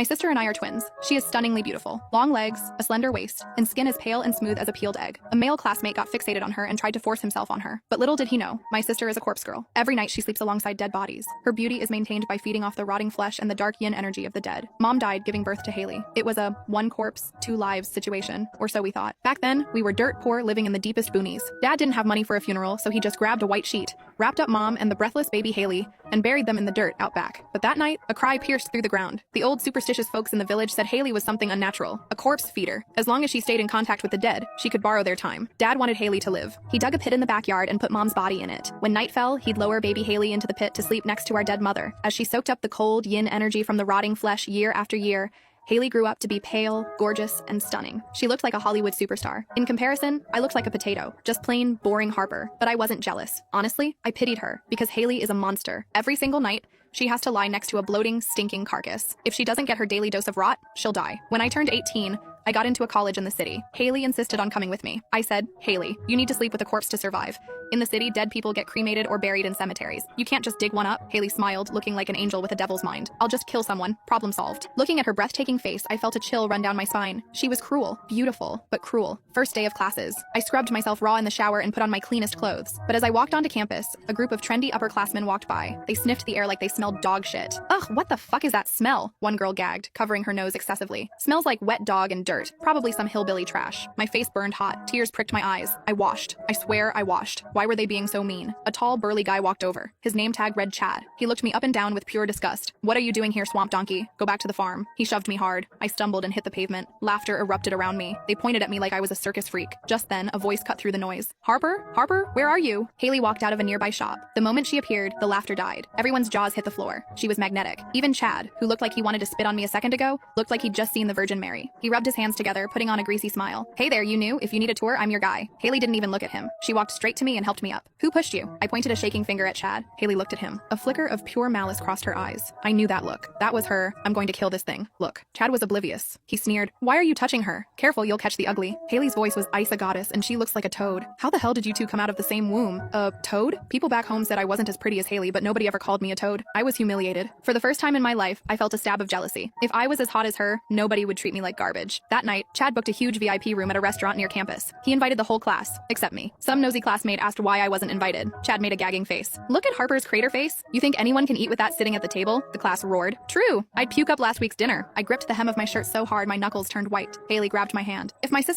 My sister and I are twins. She is stunningly beautiful. Long legs, a slender waist, and skin as pale and smooth as a peeled egg. A male classmate got fixated on her and tried to force himself on her. But little did he know, my sister is a corpse girl. Every night she sleeps alongside dead bodies. Her beauty is maintained by feeding off the rotting flesh and the dark yin energy of the dead. Mom died giving birth to Haley. It was a one corpse, two lives situation, or so we thought. Back then, we were dirt poor living in the deepest boonies. Dad didn't have money for a funeral, so he just grabbed a white sheet, wrapped up Mom and the breathless baby Haley, and buried them in the dirt out back. But that night, a cry pierced through the ground. The old superstitious folks in the village said Haley was something unnatural, a corpse feeder. As long as she stayed in contact with the dead, she could borrow their time. Dad wanted Haley to live. He dug a pit in the backyard and put Mom's body in it. When night fell, he'd lower baby Haley into the pit to sleep next to our dead mother. As she soaked up the cold yin energy from the rotting flesh year after year, Haley grew up to be pale, gorgeous, and stunning. She looked like a Hollywood superstar. In comparison, I looked like a potato, just plain, boring Harper. But I wasn't jealous. Honestly, I pitied her, because Haley is a monster. Every single night, she has to lie next to a bloating, stinking carcass. If she doesn't get her daily dose of rot, she'll die. When I turned 18, I got into a college in the city. Haley insisted on coming with me. I said, Haley, you need to sleep with a corpse to survive. In the city, dead people get cremated or buried in cemeteries. You can't just dig one up. Haley smiled, looking like an angel with a devil's mind. I'll just kill someone. Problem solved. Looking at her breathtaking face, I felt a chill run down my spine. She was cruel. Beautiful, but cruel. First day of classes. I scrubbed myself raw in the shower and put on my cleanest clothes. But as I walked onto campus, a group of trendy upperclassmen walked by. They sniffed the air like they smelled dog shit. Ugh, what the fuck is that smell? One girl gagged, covering her nose excessively. Smells like wet dog and dirt. Probably some hillbilly trash. My face burned hot. Tears pricked my eyes. I washed. I swear I washed. Why were they being so mean? A tall, burly guy walked over. His name tag read Chad. He looked me up and down with pure disgust. What are you doing here, swamp donkey? Go back to the farm. He shoved me hard. I stumbled and hit the pavement. Laughter erupted around me. They pointed at me like I was a circus freak. Just then, a voice cut through the noise. Harper? Harper? Where are you? Haley walked out of a nearby shop. The moment she appeared, the laughter died. Everyone's jaws hit the floor. She was magnetic. Even Chad, who looked like he wanted to spit on me a second ago, looked like he'd just seen the Virgin Mary. He rubbed his hands together, putting on a greasy smile. Hey there, you new. If you need a tour, I'm your guy. Haley didn't even look at him. She walked straight to me and helped me up. Who pushed you? I pointed a shaking finger at Chad. Haley looked at him. A flicker of pure malice crossed her eyes. I knew that look. That was her, I'm going to kill this thing. Look. Chad was oblivious. He sneered. Why are you touching her? Careful, you'll catch the ugly. Haley's voice was ice a goddess, and she looks like a toad. How the hell did you two come out of the same womb? A toad? People back home said I wasn't as pretty as Haley, but nobody ever called me a toad. I was humiliated. For the first time in my life, I felt a stab of jealousy. If I was as hot as her, nobody would treat me like garbage. That night, Chad booked a huge VIP room at a restaurant near campus. He invited the whole class, except me. Some nosy classmate asked why I wasn't invited. Chad made a gagging face. Look at Harper's crater face. You think anyone can eat with that sitting at the table? The class roared. True. I'd puke up last week's dinner. I gripped the hem of my shirt so hard my knuckles turned white. Haley grabbed my hand. If my sister